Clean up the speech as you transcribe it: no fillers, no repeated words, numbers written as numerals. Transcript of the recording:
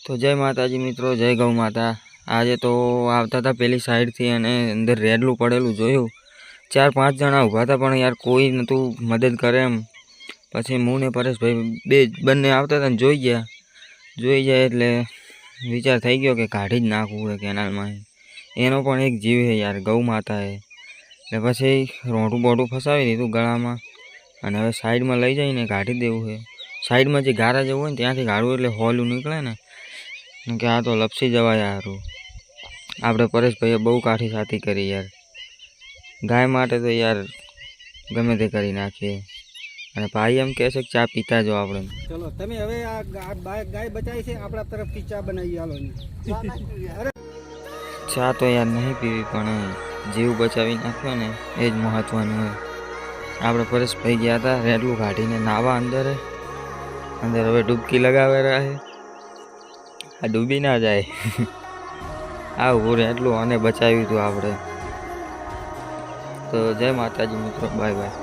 તો જય માતાજી મિત્રો, જય ગૌ માતા। આજે તો આવતા હતા પેલી સાઈડથી અને અંદર રેડલું પડેલું જોયું। 4-5 જણા ઊભા હતા પણ યાર કોઈ નહોતું મદદ કરે એમ। પછી હું ને પરેશભાઈ બંને આવતા હતા ને જોઈ ગયા એટલે વિચાર થઈ ગયો કે કાઢી જ નાખવું છે કેનાલમાં। એનો પણ એક જીવ છે યાર, ગૌ માતા છે। એટલે પછી રોંઢું બોઢું ફસાવી દીધું ગળામાં અને હવે સાઈડમાં લઈ જઈને કાઢી દેવું છે। સાઈડમાં જે ગારા જેવું હોય ને ત્યાંથી કાઢવું એટલે હોલું નીકળે ને, કે આ તો લપસી જવાય યારું। આપણે પરેશભાઈએ બહુ કાઠી છાતી કરી યાર, ગાય માટે તો યાર ગમે તે કરી નાખીએ। અને ભાઈ એમ કહે છે કે ચા પીતા જો આપણે। ચલો તમે હવે આ ગાય બચાવી છે, આપણા તરફથી ચા બનાવી હાલો। ચા તો યાર નહીં પીવી પણ જીવ બચાવી નાખ્યો ને એ જ મહત્વનું હોય। આપણે પરેશભાઈ ગયા હતા રેડલું કાઢીને નાવા અંદર હવે ડૂબકી લગાવે રહ્યા છે। આ ડૂબી ના જાય આ ઉભું રેડલું અને બચાવ્યું હતું આપણે। તો જય માતાજી મિત્રો, બાય બાય।